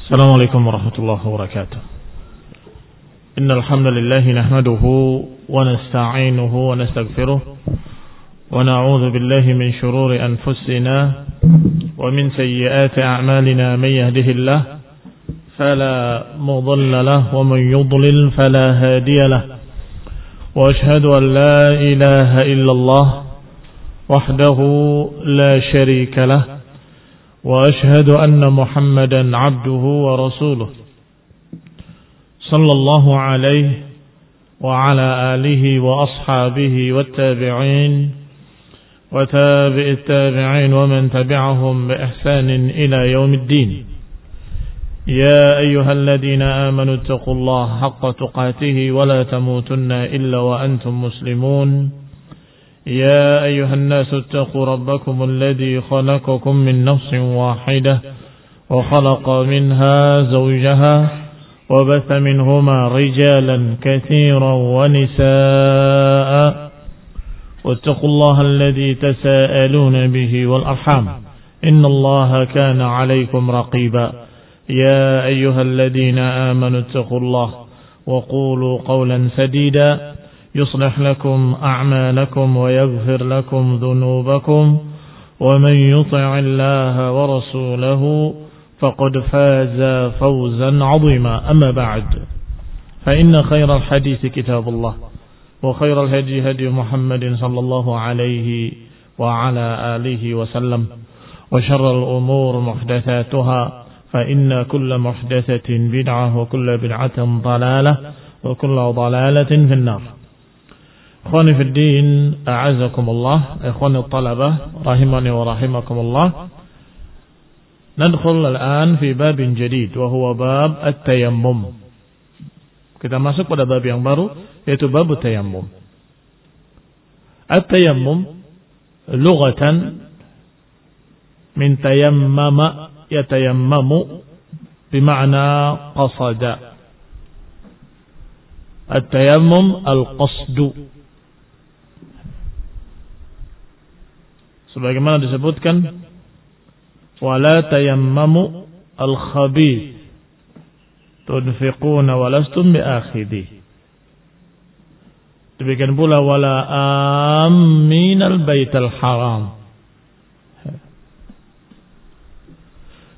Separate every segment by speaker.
Speaker 1: السلام عليكم ورحمة الله وبركاته. إن الحمد لله نحمده ونستعينه ونستغفره ونعوذ بالله من شرور أنفسنا ومن سيئات أعمالنا. من يهده الله فلا مضل له ومن يضلل فلا هادي له، وأشهد أن لا إله إلا الله وحده لا شريك له، وأشهد أن محمدا عبده ورسوله صلى الله عليه وعلى آله وأصحابه والتابعين وتابع التابعين ومن تبعهم بإحسان إلى يوم الدين. يا أيها الذين آمنوا اتقوا الله حق تقاته ولا تموتن إلا وأنتم مسلمون. يا أيها الناس اتقوا ربكم الذي خلقكم من نفس واحدة وخلق منها زوجها وبث منهما رجالا كثيرا ونساء، واتقوا الله الذي تساءلون به والأرحام إن الله كان عليكم رقيبا. يا أيها الذين آمنوا اتقوا الله وقولوا قولا سديدا يصلح لكم أعمالكم ويغفر لكم ذنوبكم، ومن يطع الله ورسوله فقد فاز فوزا عظيما. أما بعد، فإن خير الحديث كتاب الله، وخير الهدي هدي محمد صلى الله عليه وعلى آله وسلم، وشر الأمور محدثاتها، فإن كل محدثة بدعة وكل بدعة ضلالة وكل ضلالة في النار. Ikhwani fi din, a'azakumullah, ikhwani talabah rahimani wa rahimakumullah. Nadkhul al-an fi babin jadid wa huwa bab at-tayammum. Kita masuk pada bab yang baru, yaitu bab at-tayammum. At-tayammum lughatan min tayammama yatayammamu bima'na qasada. At-tayammum al-qasdu, sebagaimana disebutkan, wala tayammamu al-khabith tunfiquna walastum biakhidih. Demikian pula wala aminal baital haram.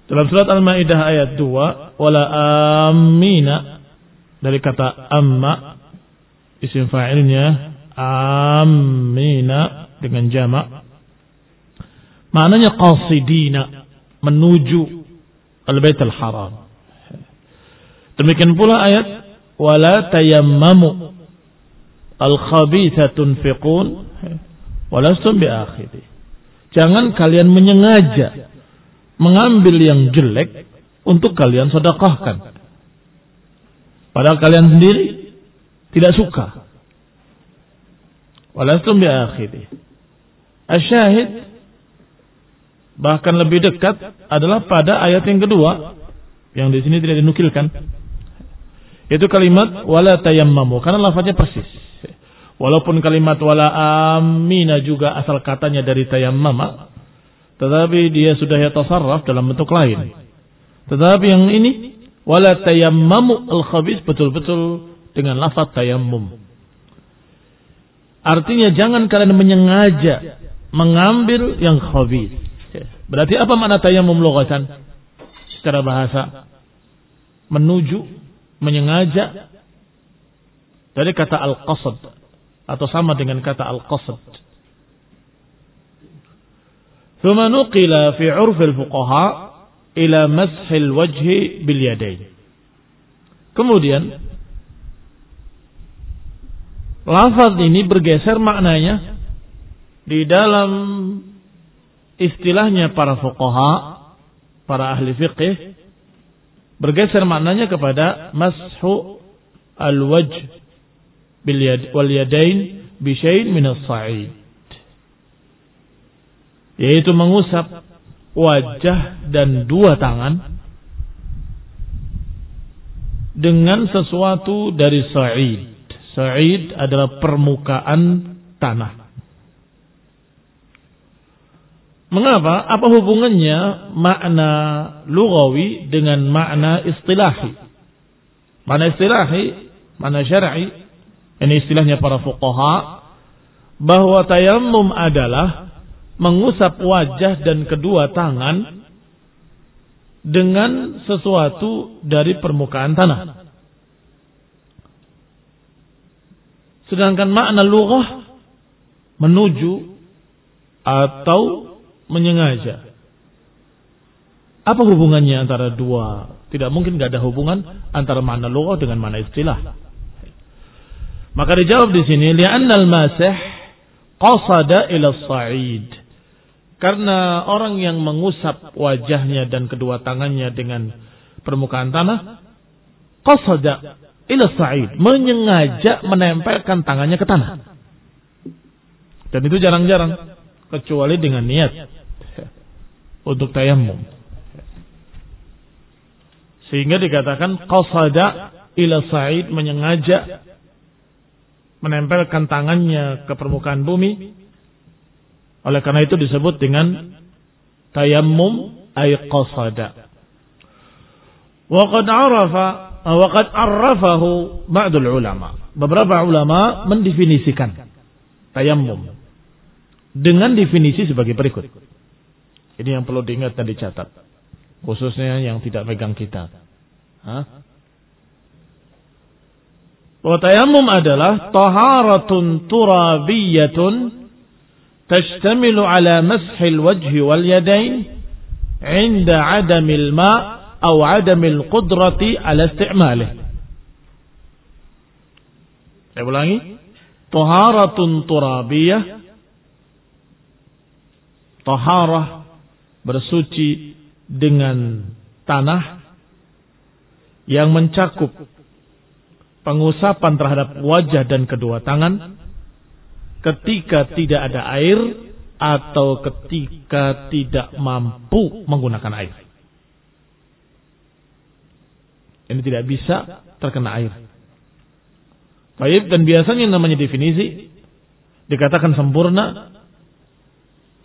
Speaker 1: Dalam surat Al-Maidah ayat 2, wala amina, dari kata amma, isim fa'ilnya amina dengan jamak, maknanya qasidina, menuju al-baitul haram. Demikian pula ayat wala tayammamu al-khabitha tunfiqun walastum biakhidih. Jangan kalian menyengaja mengambil yang jelek untuk kalian sedekahkan, padahal kalian sendiri tidak suka. Walastum biakhidih. Asyahid, bahkan lebih dekat adalah pada ayat yang kedua yang di sini tidak dinukilkan, yaitu kalimat wala tayammamu, karena lafaznya persis. Walaupun kalimat wala amina juga asal katanya dari tayammama, tetapi dia sudah yatasarraf dalam bentuk lain. Tetapi yang ini wala tayammamu al-khabith betul-betul dengan lafaz tayammum. Artinya jangan kalian menyengaja mengambil yang khabith. Berarti apa makna tayammum lughatan? Secara bahasa, menuju, menyengaja, dari kata al-qasd, atau sama dengan kata al-qasd. Thumma nuqila fi 'urf al-fuqaha ila mash al-wajhi bil yadayn. Kemudian lafaz ini bergeser maknanya di dalam istilahnya para fuqaha, para ahli fiqh, bergeser maknanya kepada mashu al-wajh bil yad wal yadain bi syai'in min as-sa'id, yaitu mengusap wajah dan dua tangan dengan sesuatu dari sa'id. Sa'id adalah permukaan tanah. Mengapa? Apa hubungannya makna lughawi dengan makna istilahi? Makna istilahi, makna syar'i, ini istilahnya para fuqaha, bahwa tayammum adalah mengusap wajah dan kedua tangan dengan sesuatu dari permukaan tanah. Sedangkan makna lughah menuju atau menyengaja. Apa hubungannya antara dua? Tidak mungkin tidak ada hubungan antara makna lughah dengan makna istilah. Maka dijawab di sini, li'annal masih qasada ila as-sa'id. Karena orang yang mengusap wajahnya dan kedua tangannya dengan permukaan tanah, qasada ila as-sa'id, menyengaja menempelkan tangannya ke tanah. Dan itu jarang-jarang, kecuali dengan niat untuk tayammum. Sehingga dikatakan qasada ila sa'id, menyengaja menempelkan tangannya ke permukaan bumi. Oleh karena itu disebut dengan tayammum ay qasada. Wa qad arrafahu ba'dul ulama. Beberapa ulama mendefinisikan tayammum dengan definisi sebagai berikut. Ini yang perlu diingat dan dicatat, khususnya yang tidak megang kitab. Bahwa tayammum adalah taharatun turabiyatun tashtamilu ala mashil wajhi wal yadain inda adamil ma' atau adamil qudrati ala isti'malih. Saya ulangi. Taharatun turabiyah, taharah bersuci dengan tanah yang mencakup pengusapan terhadap wajah dan kedua tangan ketika tidak ada air atau ketika tidak mampu menggunakan air. Ini tidak bisa terkena air. Baik, dan biasanya namanya definisi dikatakan sempurna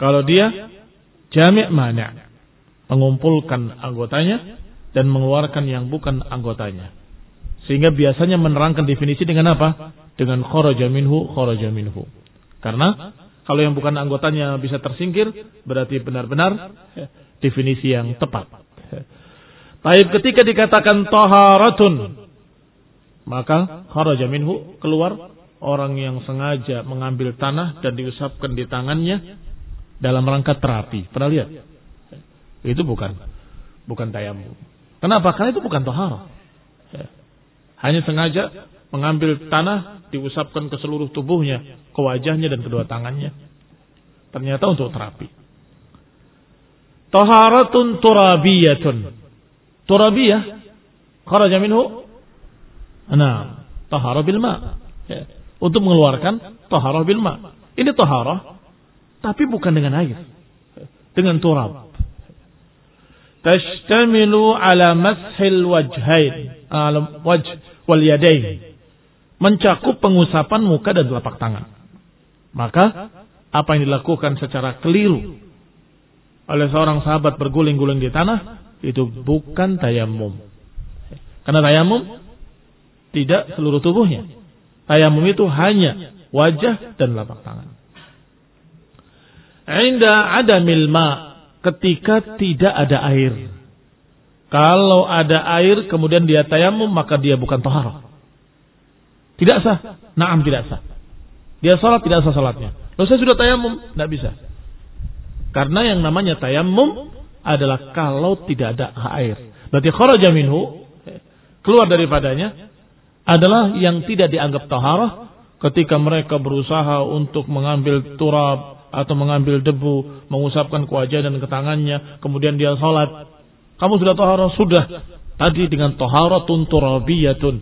Speaker 1: kalau dia jami' mani', mengumpulkan anggotanya dan mengeluarkan yang bukan anggotanya. Sehingga biasanya menerangkan definisi dengan apa? Dengan kharaja minhu, kharaja minhu. Karena kalau yang bukan anggotanya bisa tersingkir, berarti benar-benar definisi yang tepat. Baik, ketika dikatakan taharatun, maka kharaja minhu, keluar orang yang sengaja mengambil tanah dan diusapkan di tangannya dalam rangka terapi. Pernah lihat? Itu bukan tayammum. Kenapa? Karena itu bukan taharah. Hanya sengaja mengambil tanah, diusapkan ke seluruh tubuhnya, ke wajahnya dan kedua tangannya. Ternyata untuk terapi. Taharatun turabiyatun. Turabiyah kharaja minhu, taharah bil ma'. Untuk mengeluarkan taharah bil ma'. Ini taharah tapi bukan dengan air, dengan turab. Tashtamilu ala mashil wajhain, wajh wal yadain, mencakup pengusapan muka dan telapak tangan. Maka apa yang dilakukan secara keliru oleh seorang sahabat berguling-guling di tanah itu bukan tayammum. Karena tayammum tidak seluruh tubuhnya. Tayammum itu hanya wajah dan telapak tangan. Inda adamil ma', ketika tidak ada air. Kalau ada air kemudian dia tayammum, maka dia bukan taharah. Tidak sah. Naam, tidak sah. Dia salat, tidak sah salatnya. Lalu saya sudah tayammum, tidak bisa. Karena yang namanya tayammum adalah kalau tidak ada air. Berarti kharaja minhu, keluar daripadanya, adalah yang tidak dianggap taharah ketika mereka berusaha untuk mengambil turab atau mengambil debu, mengusapkan ke wajah dan ke tangannya, kemudian dia salat. Kamu sudah taharah? Sudah. Tadi dengan taharatun turabiyatun.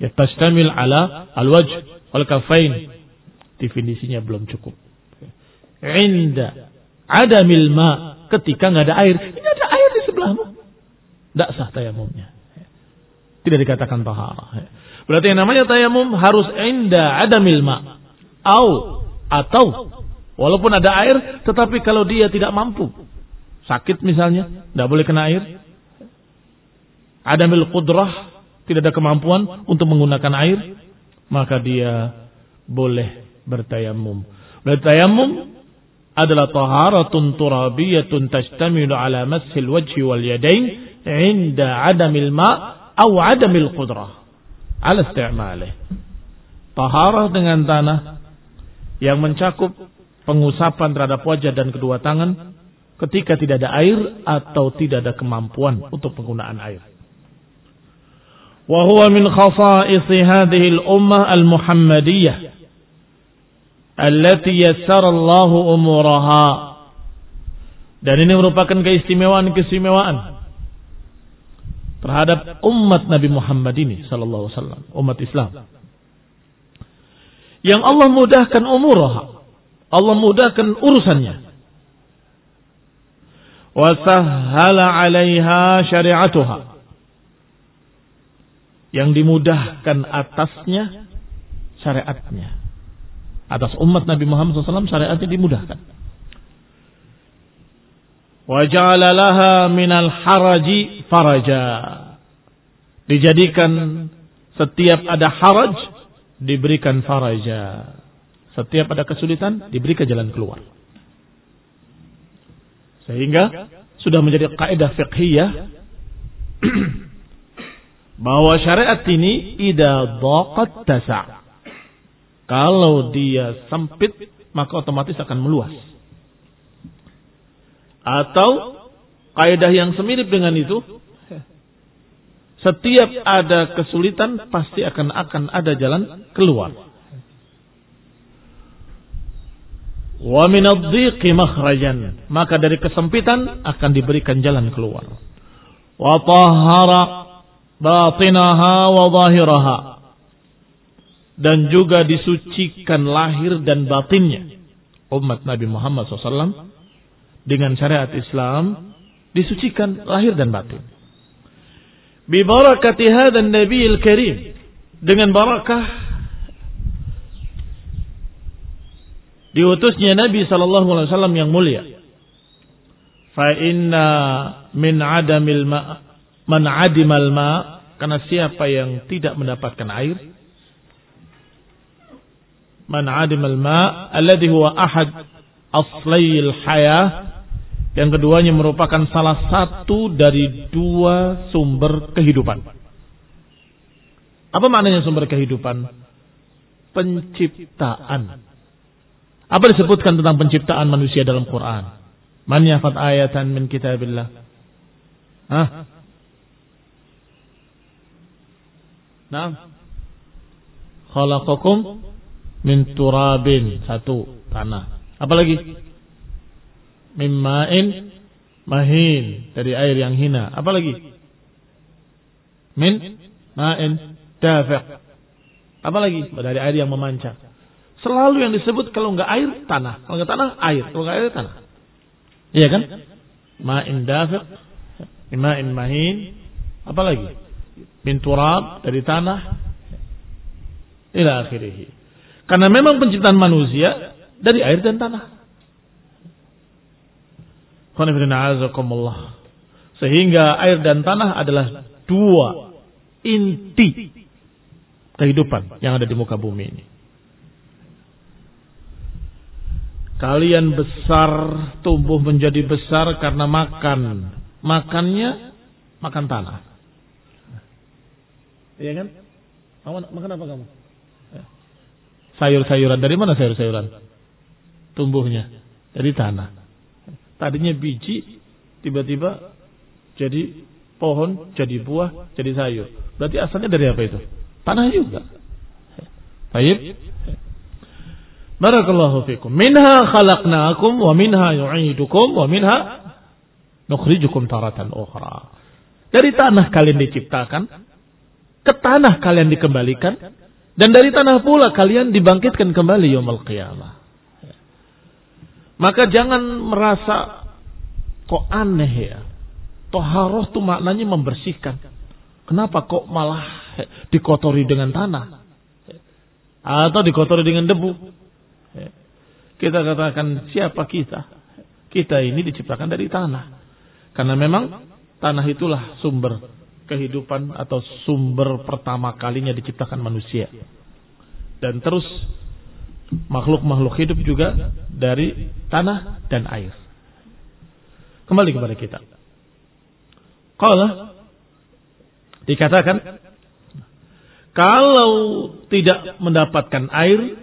Speaker 1: Ya, tastamil ala al-wajh wal kafain. Definisinya belum cukup. Inda adamil ma', ketika nggak ada air. Ini ada air di sebelahmu, tidak sah tayamumnya. Tidak dikatakan taharah. Berarti yang namanya tayamum harus inda adamil ma', atau Walaupun ada air, tetapi kalau dia tidak mampu, sakit misalnya, tidak boleh kena air. Adamil qudrah, tidak ada kemampuan untuk menggunakan air, maka dia boleh bertayamum. Bertayamum adalah taharatun turabiyatun tashtamilu ala mashil wajhi wal yadain inda adamil ma' atau adamil qudrah ala isti'malih. Taharah dengan tanah yang mencakup pengusapan terhadap wajah dan kedua tangan ketika tidak ada air atau tidak ada kemampuan untuk penggunaan air. Wa huwa min khasa'isi hadhihi al-ummah al-muhammadiyah allati yassara Allahu umuraha. Dan ini merupakan keistimewaan terhadap umat Nabi Muhammad ini sallallahu alaihi wasallam, umat Islam. Yang Allah mudahkan umuraha, Allah mudahkan urusannya. Wa sahhala 'alaiha syari'atuha. Yang dimudahkan atasnya syariatnya. Atas umat Nabi Muhammad SAW syariatnya dimudahkan. Wa ja'ala laha minal haraji faraja. Dijadikan setiap ada haraj diberikan faraja. Setiap ada kesulitan diberikan jalan keluar. Sehingga sudah menjadi kaidah fiqhiyah bahwa syariat ini idza dhaqat tasa'. Kalau dia sempit maka otomatis akan meluas. Atau kaidah yang semirip dengan itu, setiap ada kesulitan pasti akan ada jalan keluar. Wa min ad-dhiqi makhrajan, maka dari kesempitan akan diberikan jalan keluar. Wa tahhara batinaha wa zahiraha, dan juga disucikan lahir dan batinnya umat Nabi Muhammad SAW dengan syariat Islam, disucikan lahir dan batin. Bi barakati hadzal nabiyil karim, dengan barakah diutusnya Nabi SAW yang mulia. Fa inna min adamil ma' man adimal ma', karena siapa yang tidak mendapatkan air, man adimal ma' alladhi huwa ahad aslayil hayah, yang keduanya merupakan salah satu dari dua sumber kehidupan. Apa maknanya sumber kehidupan? Penciptaan. Apa disebutkan tentang penciptaan manusia dalam Quran? Man yahfaz ayatan min kitabillah. Naam. Khalaqakum min turabin, satu, tanah. Apa lagi? Min ma'in mahin, dari air yang hina. Apa lagi? Min ma'in dafiq. Apa lagi? Dari air yang memancar. Selalu yang disebut kalau enggak air, tanah. Kalau enggak tanah, air. Kalau enggak air, tanah. Iya kan? Ma'in dafiq, min ma'in mahin. Apa lagi? Min turab, dari tanah, ila akhirih. Karena memang penciptaan manusia dari air dan tanah. Sehingga air dan tanah adalah dua inti kehidupan yang ada di muka bumi ini. Kalian besar, tumbuh menjadi besar karena makannya makan tanah. Iya kan? Makan apa kamu? Sayur-sayuran. Dari mana sayur-sayuran? Tumbuhnya dari tanah. Tadinya biji, tiba-tiba jadi pohon, jadi buah, jadi sayur. Berarti asalnya dari apa itu? Tanah juga. Baik. Barakallahu fikum. Minha khalaqnakum wa minha yu'idukum wa minha nukhrijukum taratan ukhra. Dari tanah kalian diciptakan, ke tanah kalian dikembalikan, dan dari tanah pula kalian dibangkitkan kembali yaumul qiyamah. Maka jangan merasa kok aneh ya. Toharoh itu maknanya membersihkan. Kenapa kok malah dikotori dengan tanah? Atau dikotori dengan debu? kita katakan siapa kita? Kita ini diciptakan dari tanah. Karena memang tanah itulah sumber kehidupan atau sumber pertama kalinya diciptakan manusia. Dan terus makhluk-makhluk hidup juga dari tanah dan air. Kembali kepada kita. Qala dikatakan kalau tidak mendapatkan air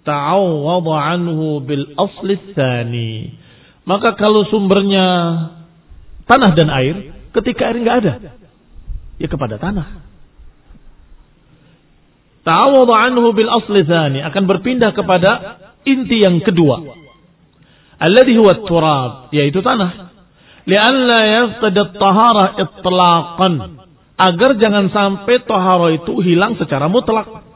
Speaker 1: ta'awwadha anhu bil asli tsani. Maka kalau sumbernya tanah dan air, ketika air enggak ada, ya kepada tanah. Ta'awwadha anhu bil asli tsani, akan berpindah kepada inti yang kedua. Alladhi huwa turab, yaitu tanah. Li'alla yafqid at-taharah itlaqan, agar jangan sampai taharah itu hilang secara mutlak.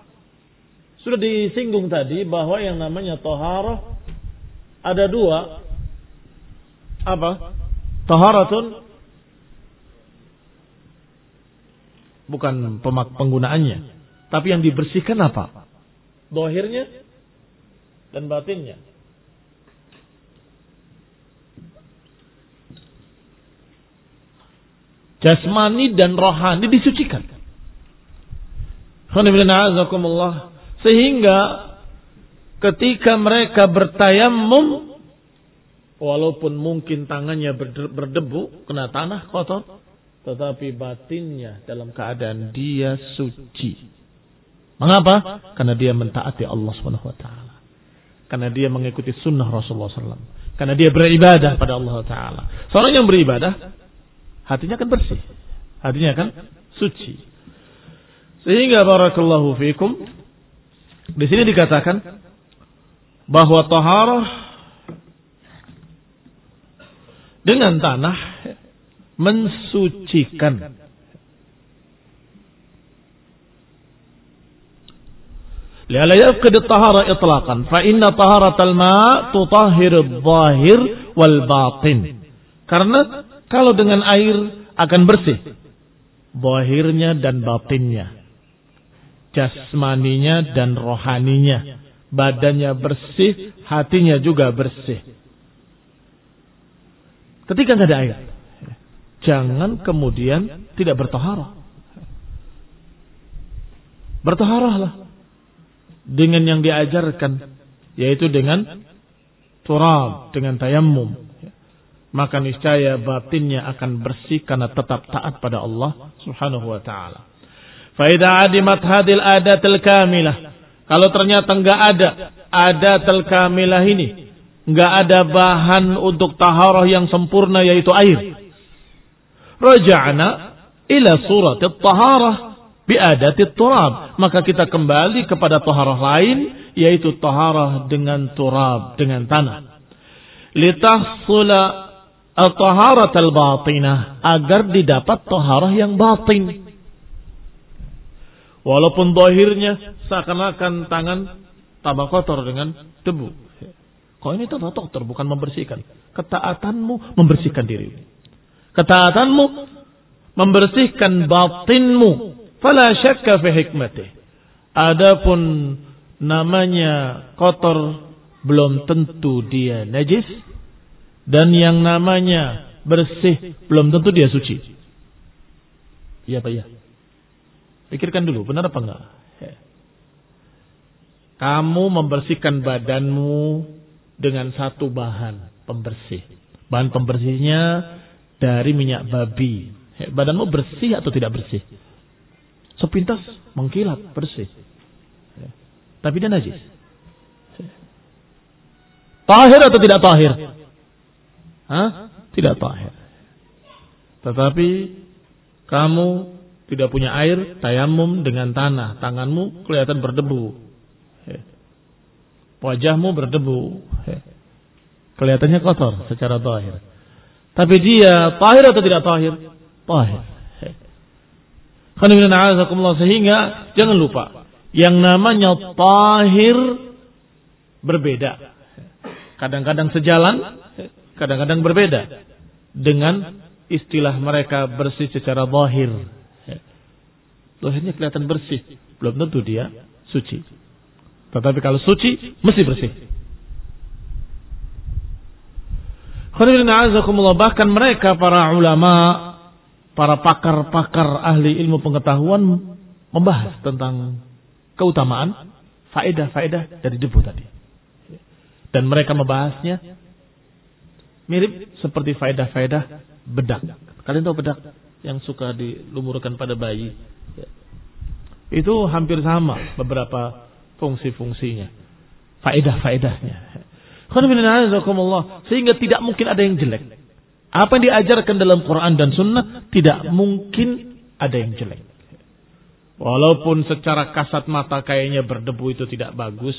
Speaker 1: Sudah disinggung tadi bahwa yang namanya taharah ada dua. Apa? Taharatun bukan penggunaannya, tapi yang dibersihkan apa? Zahirnya dan batinnya. Jasmani dan rohani disucikan. Sehingga ketika mereka bertayammum, walaupun mungkin tangannya berdebu, kena tanah kotor, tetapi batinnya dalam keadaan dia suci. Mengapa? Karena dia mentaati Allah SWT. Karena dia mengikuti sunnah Rasulullah SAW. Karena dia beribadah pada Allah Ta'ala. Seorang yang beribadah, hatinya akan bersih, hatinya akan suci. Sehingga barakallahu fikum, di sini dikatakan bahwa taharah dengan tanah mensucikan. Li'alla yafqid at-tahara itlaqan, fa inna taharatal ma' tutahhiru adh-dhahir wal batin. Karena kalau dengan air akan bersih zahirnya dan batinnya, jasmaninya dan rohaninya, badannya bersih, hatinya juga bersih. Ketika nggak ada air, jangan kemudian tidak bertaharah. Bertaharahlah dengan yang diajarkan, yaitu dengan turab, dengan tayammum. Maka niscaya batinnya akan bersih karena tetap taat pada Allah Subhanahu wa taala. Fa idza adimat hadil adatul kamilah, kalau ternyata enggak ada adatul kamilah ini, enggak ada bahan untuk taharah yang sempurna yaitu air, raja'na ila suratit taharah bi adatit turab, maka kita kembali kepada taharah lain yaitu taharah dengan turab, dengan tanah. Litahsula at-taharat al-batinah, agar didapat taharah yang batin. Walaupun zahirnya seakan-akan tangan tambah kotor dengan debu. Kok ini tambah kotor, bukan membersihkan. Ketaatanmu membersihkan diri. Ketaatanmu membersihkan batinmu. Fala syakka fi hikmatih. Adapun namanya kotor belum tentu dia najis. Dan yang namanya bersih belum tentu dia suci. Iya Pak ya. Pikirkan dulu, benar apa enggak? Kamu membersihkan badanmu dengan satu bahan pembersih. Bahan pembersihnya dari minyak babi. Badanmu bersih atau tidak bersih? Sepintas mengkilat bersih. Tapi dia najis. Tahir atau tidak tahir? Tidak tahir. Tetapi kamu tidak punya air, tayamum dengan tanah, tanganmu kelihatan berdebu, wajahmu berdebu, kelihatannya kotor secara tahir. Tapi dia tahir atau tidak tahir? Tahir. Sehingga jangan lupa, yang namanya tahir berbeda. Kadang-kadang sejalan, kadang-kadang berbeda dengan istilah mereka bersih secara zahir. Zahirnya kelihatan bersih, belum tentu dia suci. Tetapi kalau suci mesti bersih. Bahkan mereka para ulama, para pakar-pakar ahli ilmu pengetahuan membahas tentang keutamaan faedah-faedah dari debu tadi. Dan mereka membahasnya mirip seperti faedah-faedah bedak. Kalian tahu bedak yang suka dilumurkan pada bayi? Itu hampir sama beberapa fungsi-fungsinya, faedah-faedahnya. Sehingga tidak mungkin ada yang jelek. Apa yang diajarkan dalam Quran dan Sunnah tidak mungkin ada yang jelek. Walaupun secara kasat mata kayaknya berdebu itu tidak bagus,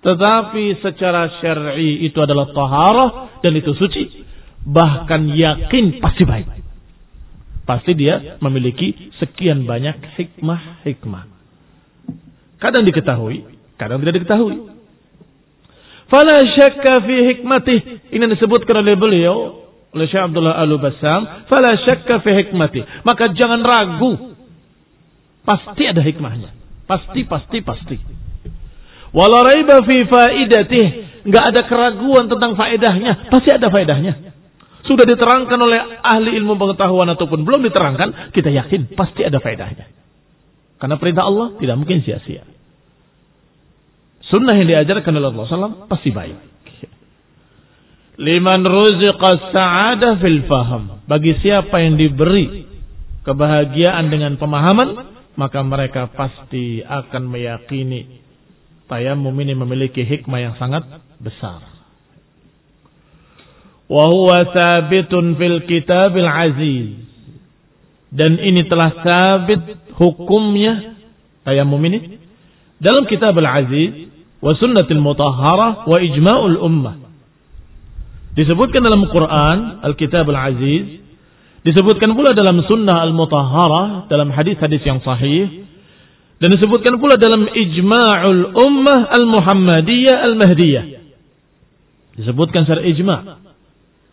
Speaker 1: tetapi secara syar'i itu adalah taharah dan itu suci. Bahkan yakin pasti baik. Pasti dia memiliki sekian banyak hikmah-hikmah. Kadang diketahui, kadang tidak diketahui. Fala syakka fi hikmatih. Ini disebutkan oleh beliau, oleh Syekh Abdullah Al-Bassam. Fala syakka fi hikmatih. Maka jangan ragu. Pasti ada hikmahnya. Pasti. Wala raiba fi faidatih. Enggak ada keraguan tentang faedahnya. Pasti ada faedahnya. Sudah diterangkan oleh ahli ilmu pengetahuan ataupun belum diterangkan, kita yakin pasti ada faedahnya. Karena perintah Allah tidak mungkin sia-sia. Sunnah yang diajarkan oleh Allah SAW pasti baik. Liman ruziqa sa'adah fil faham. Bagi siapa yang diberi kebahagiaan dengan pemahaman, maka mereka pasti akan meyakini tayammum ini memiliki hikmah yang sangat besar. Wa huwa thabitun fil kitabil aziz. Dan ini telah sabit hukumnya tayammum ini dalam kitab al-aziz wa sunnatil mutahharah wa ijma'ul ummah. Disebutkan dalam Quran al-kitab al-aziz, disebutkan pula dalam sunnah al-mutahharah, dalam hadis-hadis yang sahih, dan disebutkan pula dalam ijma'ul ummah al-muhammadiyah al-mahdiyah. Disebutkan secara ijma',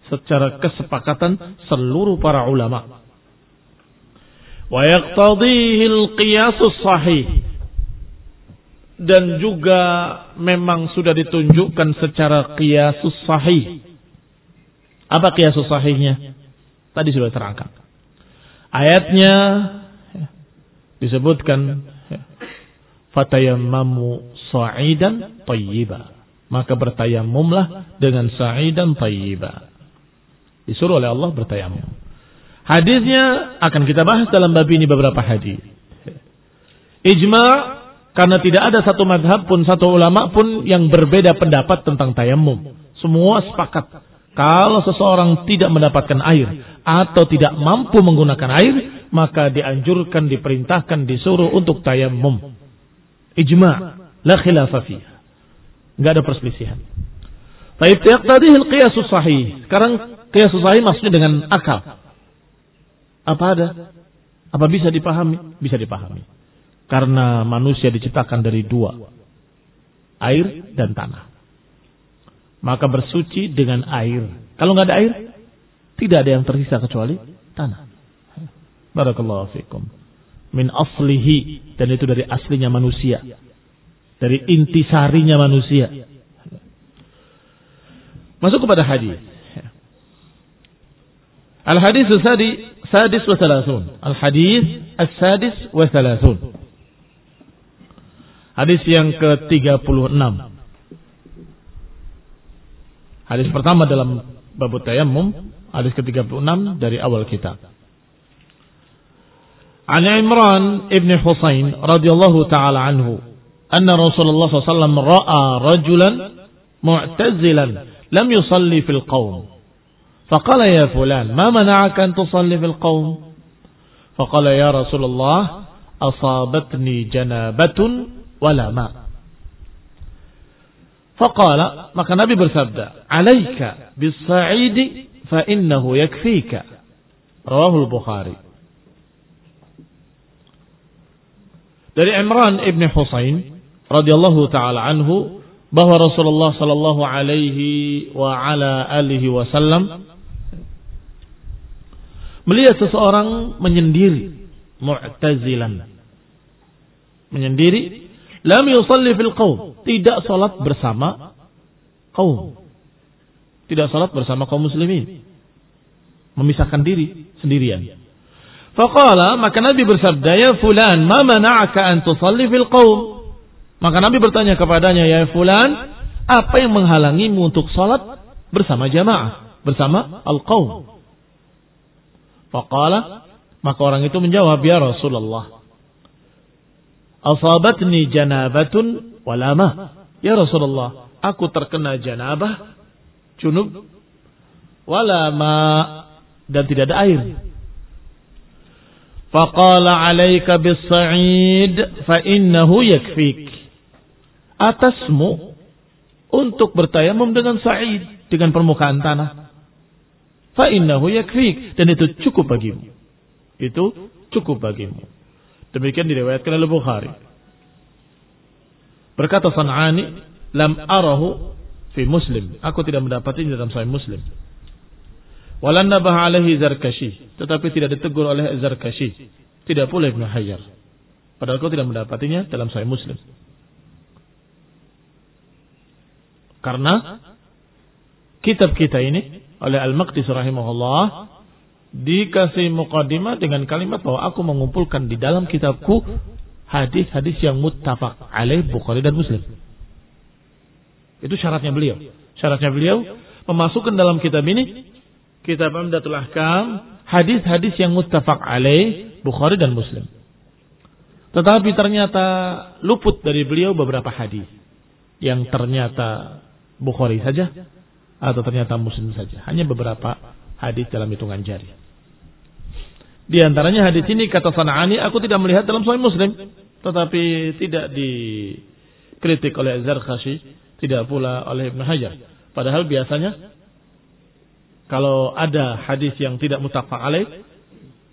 Speaker 1: secara kesepakatan seluruh para ulama. Wa yaqtadihi al-qiyasus sahih. Dan juga memang sudah ditunjukkan secara qiyasus sahih. Apa qiyasus sahihnya? Tadi sudah terangkat. Ayatnya disebutkan fatayammamu sa'idan thayyiba. Maka bertayamumlah dengan sa'idan thayyiba. Disuruh oleh Allah bertayamum. Hadisnya akan kita bahas dalam bab ini beberapa hadis. Ijma', karena tidak ada satu madhab pun, satu ulama pun yang berbeda pendapat tentang tayamum. Semua sepakat. Kalau seseorang tidak mendapatkan air atau tidak mampu menggunakan air, maka dianjurkan, diperintahkan, disuruh untuk tayamum. Ijma', la khilafa fiha. Enggak ada perselisihan. Baik, yaqtadihi al-qiyasus sahih. Sekarang qiyasus sahih maksudnya dengan akal. Apa ada? Apa bisa dipahami? Bisa dipahami. Karena manusia diciptakan dari dua, air dan tanah. Maka bersuci dengan air. Kalau nggak ada air, tidak ada yang tersisa kecuali tanah. Barakallahu fikum. Min aslihi, dan itu dari aslinya manusia, dari intisarinya manusia. Masuk kepada hadis. Al-hadis sadis wa thalathun. Al-hadis as-sadis wa thalathun. Hadis yang ke-36. Hadis pertama dalam bab tayammum, hadis ke-36 dari awal kitab. An Imran ibn Husain radhiyallahu ta'ala anhu, anna Rasulullah sallallahu alaihi wasallam ra'a rajulan mu'tazilan lam yusalli fil qaum. Faqala ya fulan, ma mana'aka an tusalli fil qaum? Faqala ya Rasulullah, asabatni janabatun wala ma. Faqala, maka Nabi bersabda, alaika bis-sa'idi fa innahu yakfika. Rawahul Bukhari. Dari Imran ibn Husain radhiyallahu taala anhu, bahwa Rasulullah sallallahu alaihi wa ala alihi wasallam melihat seseorang menyendiri, mu'tazilan, menyendiri, lam yusalli fil qaum, tidak salat bersama kaum, tidak salat bersama kaum muslimin, memisahkan diri sendirian. Faqala, maka Nabi bersabda, ya fulan, ma mana'aka an tusalli fil qaum? Maka Nabi bertanya kepadanya, ya fulan, apa yang menghalangimu untuk salat bersama jamaah, bersama al-qaum? Faqala, maka orang itu menjawab, ya Rasulullah, asabatni janabatun walama. Ya Rasulullah, aku terkena janabah, junub, walama, dan tidak ada air. Faqala alaika bis-sa'id fa innahu yakfik. Atasmu untuk bertayamum dengan sa'id, dengan permukaan tanah. Fa innahu yakfik, dan itu cukup bagimu. Itu cukup bagimu. Demikian diriwayatkan oleh Bukhari. Berkata San'ani, lam arahu fi Muslim. Aku tidak mendapatinya dalam Sahih Muslim. Walan nabah alaihi Zarkashi, tetapi tidak ditegur oleh Zarkashi, tidak pula Ibnu Hajar. Padahal kau tidak mendapatinya dalam Sahih Muslim. Karena kitab kita ini oleh Al-Maqdisi rahimahullah dikasih muqaddimah dengan kalimat bahwa aku mengumpulkan di dalam kitabku hadis-hadis yang muttafaq alaih Bukhari dan Muslim. Itu syaratnya beliau. Syaratnya beliau memasukkan dalam kitab ini, kitab Umdatul Ahkam, hadis-hadis yang muttafaq alaih Bukhari dan Muslim. Tetapi ternyata luput dari beliau beberapa hadis yang ternyata Bukhari saja atau ternyata Muslim saja. Hanya beberapa hadis dalam hitungan jari. Di antaranya hadis ini kata San'ani, aku tidak melihat dalam Sahih Muslim, tetapi tidak dikritik oleh Zarkashi, tidak pula oleh Ibnu Hajar. Padahal biasanya kalau ada hadis yang tidak muttafaq alaih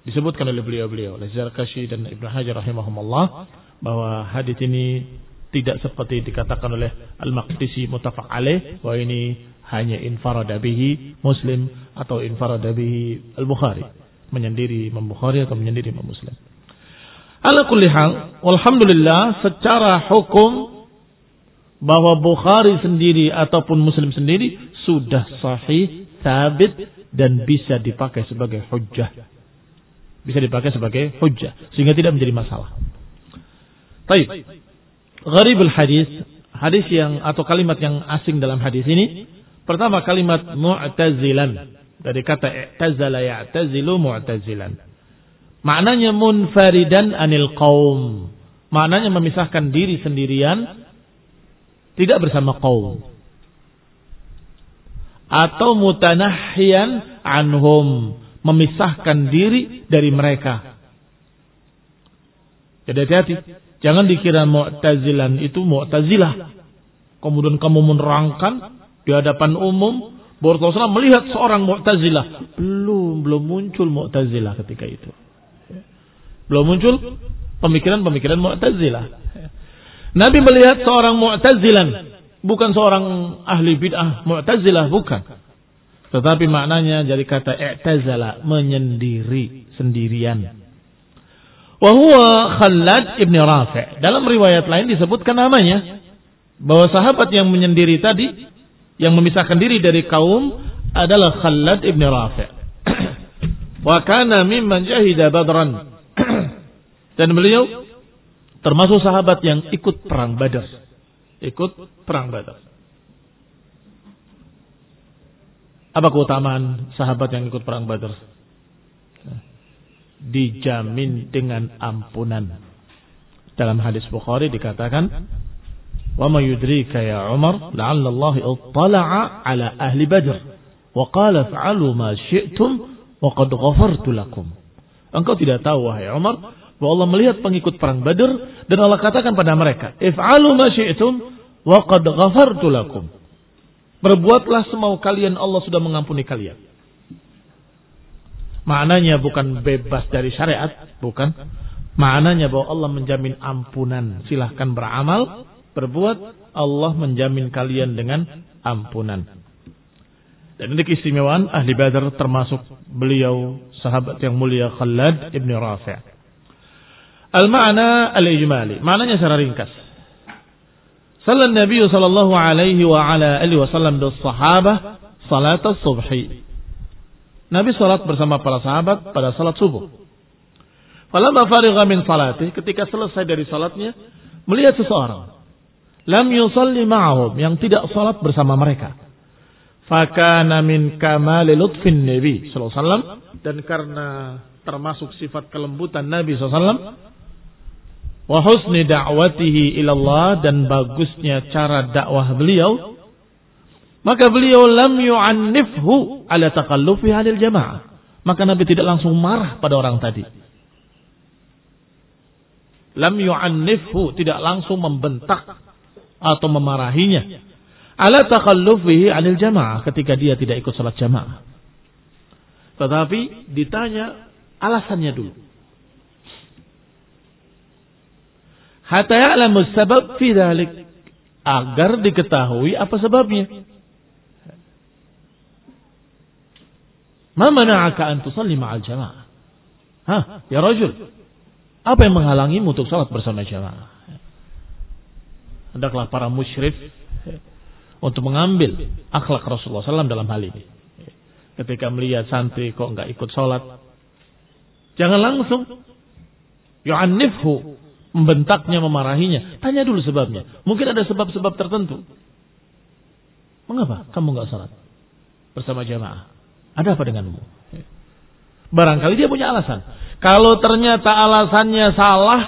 Speaker 1: disebutkan oleh beliau-beliau, oleh Zarkashi dan Ibnu Hajar rahimahumullah, bahwa hadis ini tidak seperti dikatakan oleh Al-Maqdisi muttafaq alaih, bahwa ini hanya infarada bihi Muslim atau infarada bihi Al-Bukhari, menyendiri Imam Bukhari atau menyendiri Imam Muslim. Ala kulli hal, walhamdulillah, secara hukum bahwa Bukhari sendiri ataupun Muslim sendiri sudah sahih, sabit, dan bisa dipakai sebagai hujjah. Bisa dipakai sebagai hujjah, sehingga tidak menjadi masalah. Taib. Gharibul hadis, hadis yang atau kalimat yang asing dalam hadis ini, pertama kalimat mu'tazilan, dari kata i'tazala ya'tazilu mu'tazilan. Maknanya munfaridan anil qaum. Maknanya memisahkan diri sendirian, tidak bersama kaum. Atau mutanahhiyan anhum, memisahkan diri dari mereka. Jadi hati-hati, jangan dikira mu'tazilan itu mu'tazilah. Kemudian kamu menerangkan di hadapan umum bahwa Rasulullah melihat seorang mu'tazilah. Belum muncul mu'tazilah ketika itu. Belum muncul pemikiran-pemikiran mu'tazilah. Nabi melihat seorang mu'tazilan, bukan seorang ahli bid'ah mu'tazilah, bukan. Tetapi maknanya jadi kata i'tazala, menyendiri, sendirian. Wa huwa Khallad ibn Rafi'. Dalam riwayat lain disebutkan namanya, bahwa sahabat yang menyendiri tadi, yang memisahkan diri dari kaum, adalah Khallad ibn Rafi'. Wa kana mimman jahida Badran. Dan beliau termasuk sahabat yang ikut perang Badar. Ikut perang Badar. Apa keutamaan sahabat yang ikut perang Badar? Dijamin dengan ampunan. Dalam hadis Bukhari dikatakan, "Wa ma yudrika ya Umar, la'alla Allah ittala'a ala ahli Badr wa qala fa'alu ma syi'tum wa qad ghafartu lakum." Engkau tidak tahu wahai Umar, bahwa Allah melihat pengikut perang Badar dan Allah katakan pada mereka, "If'alu ma syi'tum wa qad ghafartu lakum." Berbuatlah semau kalian, Allah sudah mengampuni kalian. Maknanya bukan bebas dari syariat, bukan. Maknanya bahwa Allah menjamin ampunan. Silahkan beramal, berbuat, Allah menjamin kalian dengan ampunan. Dan ini keistimewaan ahli Badar, termasuk beliau sahabat yang mulia Khallad ibn Rafi'. Al-ma'na al-ijmali, maknanya secara ringkas. Sallallahu Nabi sallallahu alaihi wa ala alihi wasallam bis sahabah salat as-subhi. Nabi salat bersama para sahabat pada salat subuh. Falamma farigha min salatih, ketika selesai dari salatnya, melihat seseorang lam yusalli ma'ahum, yang tidak salat bersama mereka. Fakana min kamali lutfin Nabi sallallahu alaihi wasallam, dan karena termasuk sifat kelembutan Nabi sallallahu alaihi wasallam, wa husni da'watihi ila Allah, dan bagusnya cara dakwah beliau, maka beliau lam yu'annifhu ala taqallufi 'anil jamaah. Maka Nabi tidak langsung marah pada orang tadi. Lam yu'annifhu, tidak langsung membentak atau memarahinya. Ala taqallufihi 'anil jamaah, ketika dia tidak ikut salat jamaah. Tetapi ditanya alasannya dulu. Hatta ya'lamu sabab fi dzalik, agar diketahui apa sebabnya. Ma mana'aka an tusalli ma'al jamaah? Ya rajul, apa yang menghalangimu untuk salat bersama jamaah? Hendaklah para musyrif untuk mengambil akhlak Rasulullah SAW dalam hal ini. Ketika melihat santri kok enggak ikut salat, jangan langsung yu'annifhu, membentaknya, memarahinya. Tanya dulu sebabnya. Mungkin ada sebab-sebab tertentu. Mengapa kamu enggak salat bersama jamaah? Ada apa denganmu? Barangkali dia punya alasan. Kalau ternyata alasannya salah,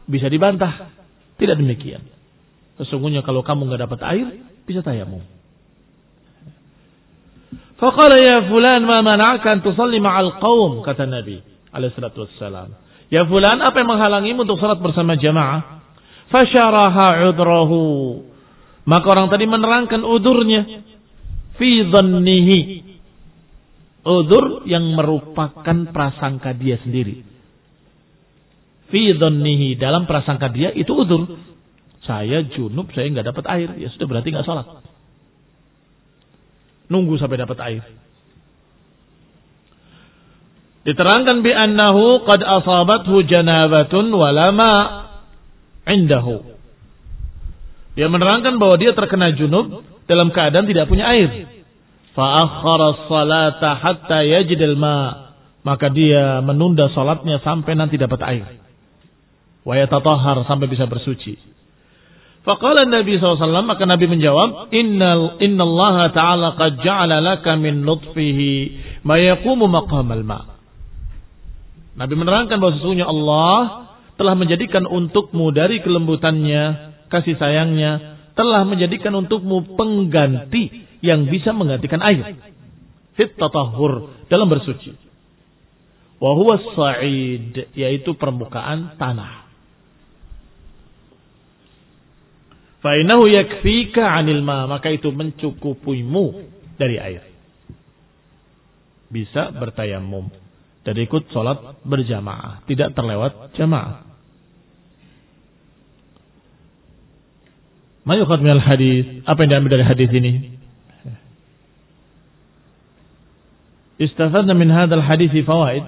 Speaker 1: bisa dibantah. Tidak demikian. Sesungguhnya kalau kamu enggak dapat air, bisa tayamum. Faqala ya fulan ma mana'aka an tusalli ma'al qaum, kata Nabi alaihi salatu wassalam. Ya fulan, apa yang menghalangimu untuk salat bersama jamaah? Fasyaraha udrahu, maka orang tadi menerangkan udurnya. Fi dhannihi, udur yang merupakan prasangka dia sendiri. Fi dhannihi, dalam prasangka dia itu udur. Saya junub, saya enggak dapat air, ya sudah berarti enggak salat. Nunggu sampai dapat air. Diterangkan bi annahu qad asabathu janabatun walama indahu. Dia menerangkan bahwa dia terkena junub dalam keadaan tidak punya air. Fa akhara salata hatta yajidal ma, maka dia menunda salatnya sampai nanti dapat air. Wa yatatahhar, sampai bisa bersuci. Faqala Nabi SAW, maka Nabi menjawab, Innallaha ta'ala qad ja'ala laka min lutfihi ma yaqumu maqamal ma. Nabi menerangkan bahwa sesungguhnya Allah telah menjadikan untukmu dari kelembutannya, kasih sayangnya, telah menjadikan untukmu pengganti yang bisa menggantikan air. Fit tatahhur, dalam bersuci. Wa huwa as-sa'id, yaitu permukaan tanah. Fa innahu yakfika 'anil ma, maka itu mencukupimu dari air. Bisa bertayamum dan ikut salat berjamaah, tidak terlewat jamaah. Ma yukhad minal hadis, apa yang diambil dari hadis ini? Istafadna min hadzal hadis fawaid.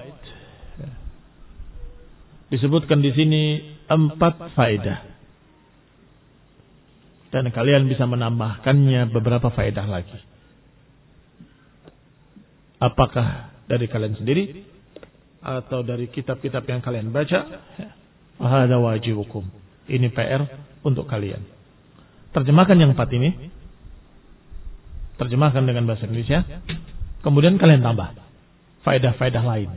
Speaker 1: Disebutkan di sini 4 faedah. Dan kalian bisa menambahkannya beberapa faedah lagi. Apakah dari kalian sendiri atau dari kitab-kitab yang kalian baca? Hada wajibukum. Ini PR untuk kalian. Terjemahkan yang 4 ini. Terjemahkan dengan bahasa Indonesia. Kemudian kalian tambah faedah-faedah lain.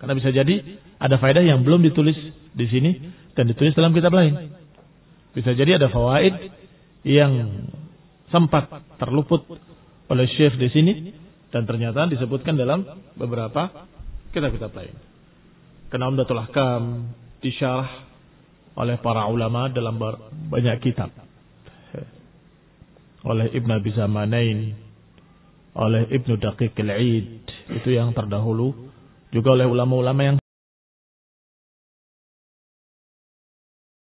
Speaker 1: Karena bisa jadi ada faedah yang belum ditulis di sini dan ditulis dalam kitab lain. Bisa jadi ada fawaid yang sempat terluput oleh Syekh di sini dan ternyata disebutkan dalam beberapa kitab-kitab lain. Karena Umdatul Ahkam disyarah oleh para ulama dalam banyak kitab. Oleh Ibn Abi Zamanain, oleh Ibnu Daqiq al-Aid, itu yang terdahulu, juga oleh ulama-ulama yang